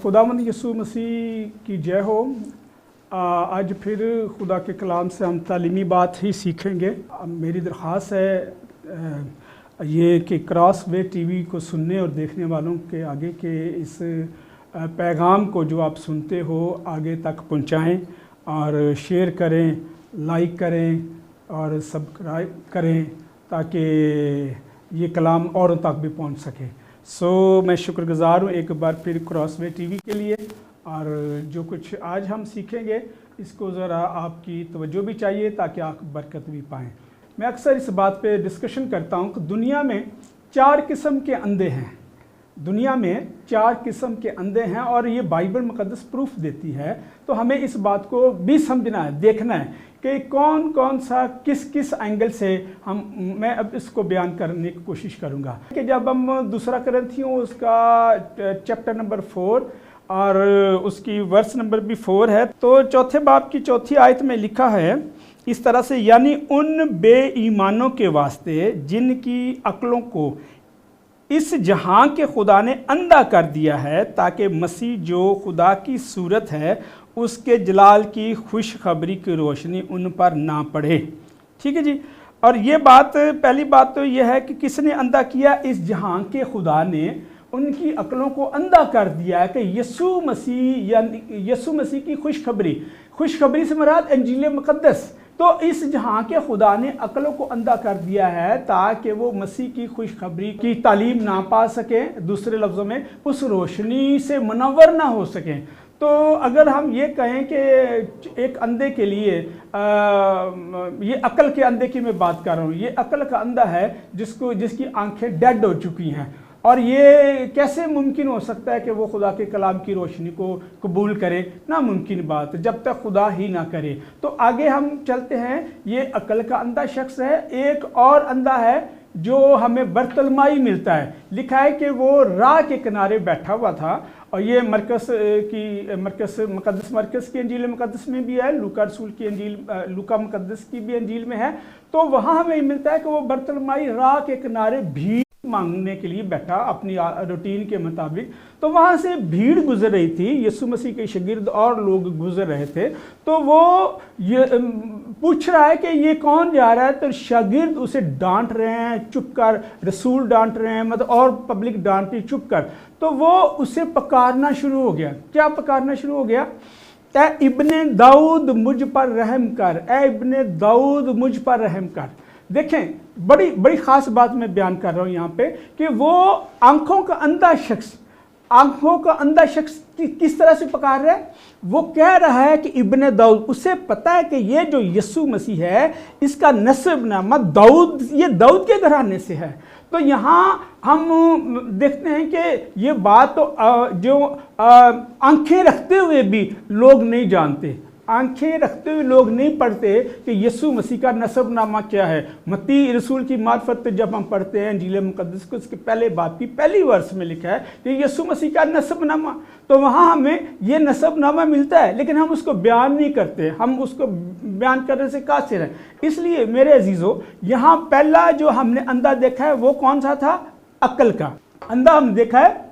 खुदावंद यीशु मसीह की जय हो। आज फिर खुदा के कलाम से हम तालीमी बात ही सीखेंगे। मेरी दरख्वास्त है ये कि क्रॉस वे टीवी को सुनने और देखने वालों के आगे के इस पैगाम को जो आप सुनते हो आगे तक पहुंचाएं और शेयर करें, लाइक करें और सब्सक्राइब करें ताकि ये कलाम औरों तक भी पहुंच सके। मैं शुक्रगुजार हूँ एक बार फिर क्रॉसवे टीवी के लिए। और जो कुछ आज हम सीखेंगे इसको ज़रा आपकी तवज्जो भी चाहिए ताकि आप बरकत भी पाएँ। मैं अक्सर इस बात पे डिस्कशन करता हूँ कि दुनिया में 4 किस्म के अंधे हैं। दुनिया में 4 किस्म के अंधे हैं और ये बाइबल मुकद्दस प्रूफ देती है। तो हमें इस बात को भी समझना है, देखना है कि कौन कौन सा किस एंगल से मैं अब इसको बयान करने की कोशिश करूँगा। कि जब हम दूसरा करंथियों उसका चैप्टर नंबर 4 और उसकी वर्स नंबर भी 4 है, तो चौथे बाब की चौथी आयत में लिखा है इस तरह से, यानी उन बेईमानों के वास्ते जिनकी अक्लों को इस जहां के खुदा ने अंधा कर दिया है, ताकि मसीह जो खुदा की सूरत है उसके जलाल की खुशखबरी की रोशनी उन पर ना पड़े। ठीक है जी। और ये बात, पहली बात तो यह है कि किसने अंधा किया? इस जहां के खुदा ने उनकी अक्लों को अंधा कर दिया है कि यीशु मसीह यानी यीशु मसीह की खुशखबरी से मुराद इंजील मुकद्दस। तो इस जहां के खुदा ने अक्लों को अंधा कर दिया है ताकि वो मसीह की खुशखबरी की तालीम ना पा सकें, दूसरे लफ्ज़ों में उस रोशनी से मुनव्वर ना हो सकें। तो अगर हम ये कहें कि एक अंधे के लिए ये अक्ल के अंधे की मैं बात कर रहा हूँ, ये अक्ल का अंधा है जिसकी आंखें डेड हो चुकी हैं, और ये कैसे मुमकिन हो सकता है कि वो खुदा के कलाम की रोशनी को कबूल करे? नामुमकिन बात, जब तक खुदा ही ना करे। तो आगे हम चलते हैं। ये अक्ल का अंधा शख्स है। एक और अंधा है जो हमें बर्तलमाई मिलता है। लिखा है कि वो राह के किनारे बैठा हुआ था, और ये मरकस की अंजील मुकद्दस में भी है, लूका रसूल की अंजील, लूका मुकद्दस की भी अंजील में है। तो वहाँ हमें मिलता है कि वो बर्तलमाई राह के किनारे भीड़ मांगने के लिए बैठा अपनी रूटीन के मुताबिक। तो वहाँ से भीड़ गुजर रही थी, यीशु मसीह के शागिर्द और लोग गुजर रहे थे। तो वो ये पूछ रहा है कि ये कौन जा रहा है? तो शागिर्द उसे डांट रहे हैं, चुप कर। रसूल डांट रहे हैं, मतलब और पब्लिक डांटी, चुप कर। तो वो उसे पुकारना शुरू हो गया। क्या पुकारना शुरू हो गया? ए इब्ने दाऊद मुझ पर रहम कर, ए इब्ने दाऊद मुझ पर रहम कर। देखें, बड़ी खास बात मैं बयान कर रहा हूं यहाँ पे कि वो आंखों का अंधा शख्स किस तरह से पुकार रहा है? वो कह रहा है कि इब्ने दाऊद। उसे पता है कि ये जो यीशु मसीह है इसका नस्ब नामा दाऊद, ये दाऊद के घराने से है। तो यहाँ हम देखते हैं कि ये बात तो जो आंखें रखते हुए भी लोग नहीं जानते, आंखें रखते हुए लोग नहीं पढ़ते कि यीशु मसीह का नसबनामा क्या है। मत्ती रसूल की मार्फत जब हम पढ़ते हैं इंजील मुकद्दस को, उसके पहले बाब की पहली वर्ष में लिखा है कि यीशु मसीह का नसबनामा। तो वहाँ हमें ये नसबनामा मिलता है, लेकिन हम उसको बयान नहीं करते, हम उसको बयान करने से कासिर हैं। इसलिए मेरे अजीज़ों, यहाँ पहला जो हमने अंधा देखा है वो कौन सा था? अक्ल का अंधा हमने देखा है,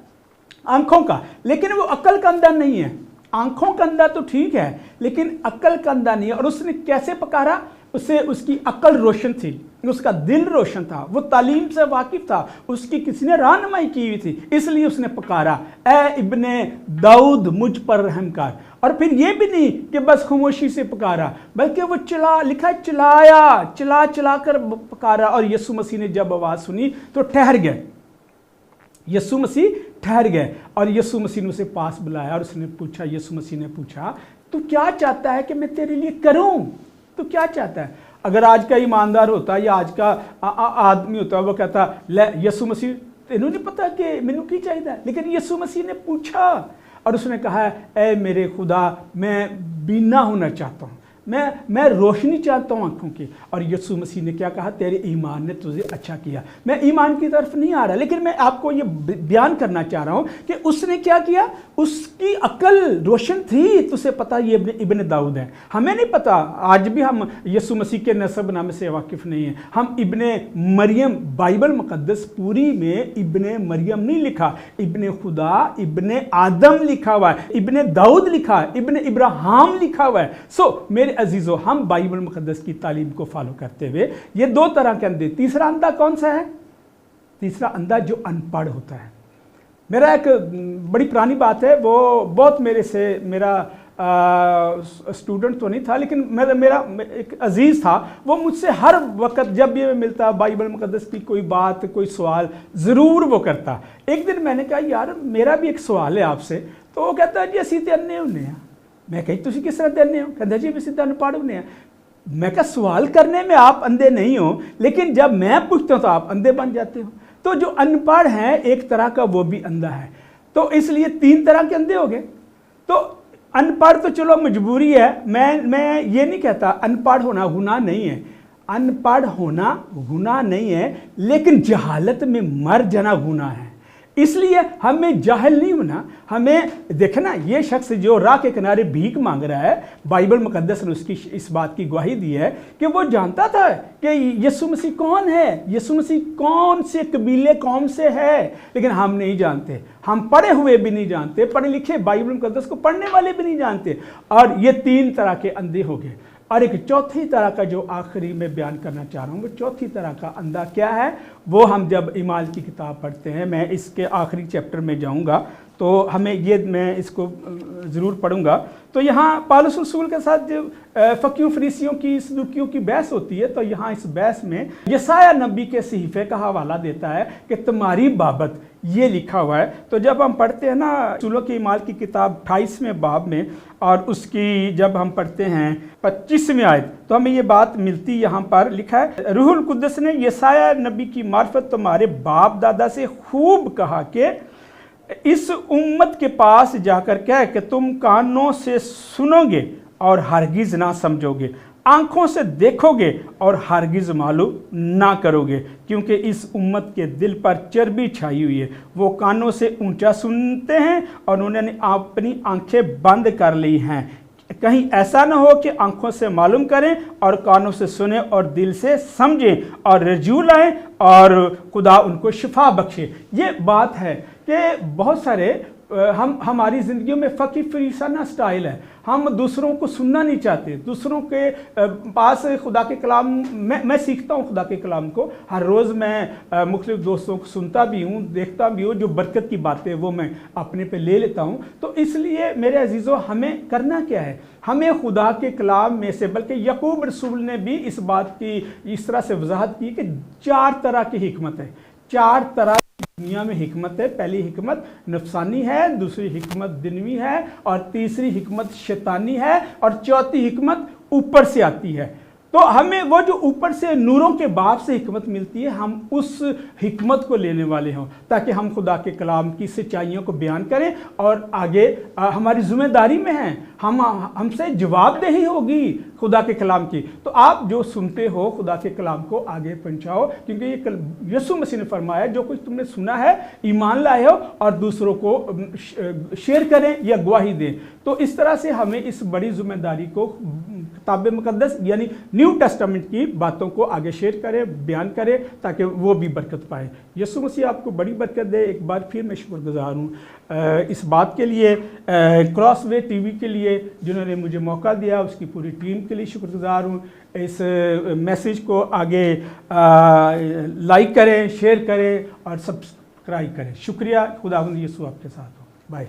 आंखों का। लेकिन वो अक्ल का अंधा नहीं है। आंखों का अंधा तो ठीक है, लेकिन अक्ल का अंधा नहीं है। और उसने कैसे पुकारा? उसे उसकी अक्ल रोशन थी, उसका दिल रोशन था, वो तालीम से वाकिफ था, उसकी किसी ने रहनुमाई की हुई थी, इसलिए उसने पुकारा, ए इब्ने दाऊद मुझ पर रहम कर। और फिर ये भी नहीं कि बस खामोशी से पुकारा, बल्कि वो चिल्ला कर पुकारा। और यीशु मसीह ने जब आवाज़ सुनी तो ठहर गए। यीशु मसीह ठहर गए और यीशु मसीह ने उसे पास बुलाया और उसने पूछा, यीशु मसीह ने पूछा, तू क्या चाहता है कि मैं तेरे लिए करूं? तू क्या चाहता है? अगर आज का ईमानदार होता या आज का आदमी होता, वो कहता, ले यीशु मसीह तेनू नहीं पता कि मैनू की चाहिए? लेकिन यीशु मसीह ने पूछा और उसने कहा, ए मेरे खुदा, मैं बीना होना चाहता हूँ, मैं रोशनी चाहता हूँ आंखों की। और यीशु मसीह ने क्या कहा, तेरे ईमान ने तुझे अच्छा किया। मैं ईमान की तरफ नहीं आ रहा, लेकिन मैं आपको ये बयान करना चाह रहा हूँ कि उसने क्या किया, उसकी अकल रोशन थी। तुझे पता ये इब्ने दाऊद है, हमें नहीं पता, आज भी हम यीशु मसीह के नसब नामे से वाकिफ नहीं है। हम इब्ने मरियम, बाइबल मुकद्दस पूरी में इब्ने मरियम नहीं लिखा, इब्ने खुदा, इब्ने आदम लिखा हुआ है, इब्ने दाऊद लिखा है, इब्ने इब्राहिम लिखा हुआ है। सो मेरे अजीजों, हम बाइबल मुकद्दस की तालीम को फॉलो करते हुए ये दो तरह के अंधे। तीसरा अंधा कौन सा है? तीसरा अंधा जो अनपढ़ होता है। मेरा एक बड़ी पुरानी बात है, वो बहुत मेरा स्टूडेंट तो नहीं था, लेकिन मेरा एक अजीज़ था, वो मुझसे हर वक्त जब भी मिलता बाइबल मुकद्दस की कोई बात, कोई सवाल ज़रूर वो करता। एक दिन मैंने कहा, यार मेरा भी एक सवाल है आपसे। तो वो कहता है, जी असी तो अन्ने होने हैं। मैं कही, तुम किस तरह के अन्ने हो? कहता जी असी तो अनपढ़ होने हैं। मैं कहा, सवाल करने में आप अंधे नहीं हो, लेकिन जब मैं पूछता हूँ तो आप अंधे बन जाते हो। तो जो अनपढ़ है एक तरह का, वो भी अंधा है। तो इसलिए तीन तरह के अंधे हो गए। तो अनपढ़ तो चलो मजबूरी है, मैं ये नहीं कहता अनपढ़ होना गुनाह नहीं है, अनपढ़ होना गुनाह नहीं है, लेकिन जहालत में मर जाना गुनाह है। इसलिए हमें जाहिल नहीं होना। हमें देखना, ये शख्स जो राह के किनारे भीख मांग रहा है, बाइबल मुकद्दस ने उसकी इस बात की गवाही दी है कि वो जानता था कि यीशु मसीह कौन है, यीशु मसीह कौन से कबीले कौम से है, लेकिन हम नहीं जानते। हम पढ़े हुए भी नहीं जानते, पढ़े लिखे बाइबल मुकद्दस को पढ़ने वाले भी नहीं जानते। और ये तीन तरह के अंधे हो गए। और एक चौथी तरह का जो आखिरी में बयान करना चाह रहा हूँ, वो चौथी तरह का अंधा क्या है, वो हम जब ईमाल की किताब पढ़ते हैं, मैं इसके आखिरी चैप्टर में जाऊँगा तो मैं इसको ज़रूर पढ़ूँगा। तो यहाँ पौलुस रसूल के साथ जो फकीयों फरीसियों की, सदूकियों की बहस होती है, तो यहाँ इस बहस में यशायाह नबी के सहीफे का हवाला देता है कि तुम्हारी बाबत ये लिखा हुआ है। तो जब हम पढ़ते हैं ना रसूलों की ईमाल की किताब 28वें बाब में, और उसकी जब हम पढ़ते हैं 25वीं आयत, तो हमें ये बात मिलती, यहाँ पर लिखा है, रूहुल कुद्दस ने यशायाह नबी की मार्फत तुम्हारे बाप दादा से खूब कहा कि इस उम्मत के पास जाकर कह कि तुम कानों से सुनोगे और हरगिज ना समझोगे, आंखों से देखोगे और हरगिज मालूम ना करोगे, क्योंकि इस उम्मत के दिल पर चर्बी छाई हुई है। वो कानों से ऊंचा सुनते हैं और उन्होंने अपनी आंखें बंद कर ली हैं, कहीं ऐसा ना हो कि आंखों से मालूम करें और कानों से सुने और दिल से समझें और रजू लाएं और खुदा उनको शिफा बख्शे। ये बात है कि बहुत सारे हमारी ज़िंदगियों में फ़कीर फरीसाना स्टाइल है। हम दूसरों को सुनना नहीं चाहते, दूसरों के पास खुदा के कलाम, मैं सीखता हूँ खुदा के कलाम को। हर रोज़ मैं मुख्तलिफ दोस्तों को सुनता भी हूँ, देखता भी हूँ, जो बरकत की बातें वो मैं अपने पे ले लेता हूँ। तो इसलिए मेरे अजीज़ों, हमें करना क्या है, हमें खुदा के कलाम में से, बल्कि याकूब रसूल ने भी इस बात की इस तरह से वजाहत की कि 4 तरह की हिकमत है, 4 तरह दुनिया में हिकमत है। पहली हिकमत नफसानी है, दूसरी हिकमत दिनवी है, और तीसरी हिकमत शैतानी है, और चौथी हिकमत ऊपर से आती है। तो हमें वो जो ऊपर से नूरों के बाप से हिकमत मिलती है, हम उस हिकमत को लेने वाले हों, ताकि हम खुदा के कलाम की सच्चाइयों को बयान करें और आगे हमारी जिम्मेदारी में है, हमसे जवाबदेही होगी खुदा के कलाम की। तो आप जो सुनते हो खुदा के कलाम को आगे पहुंचाओ, क्योंकि ये यीशु मसीह ने फरमाया, जो कुछ तुमने सुना है ईमान लाए हो और दूसरों को शेयर करें या गवाही दें। तो इस तरह से हमें इस बड़ी जिम्मेदारी को किताब मुकद्दस यानी न्यू टेस्टामेंट की बातों को आगे शेयर करें, बयान करें, ताकि वो भी बरकत पाए। यीशु मसीह आपको बड़ी बरकत दे। एक बार फिर मैं शुक्रगुजार हूँ इस बात के लिए, क्रॉसवे टीवी के लिए जिन्होंने मुझे मौका दिया, उसकी पूरी टीम के लिए शुक्रगुजार हूँ। इस मैसेज को आगे लाइक करें, शेयर करें और सब्सक्राइब करें। शुक्रिया। खुदावंद यीशु आपके साथ हो। बाय।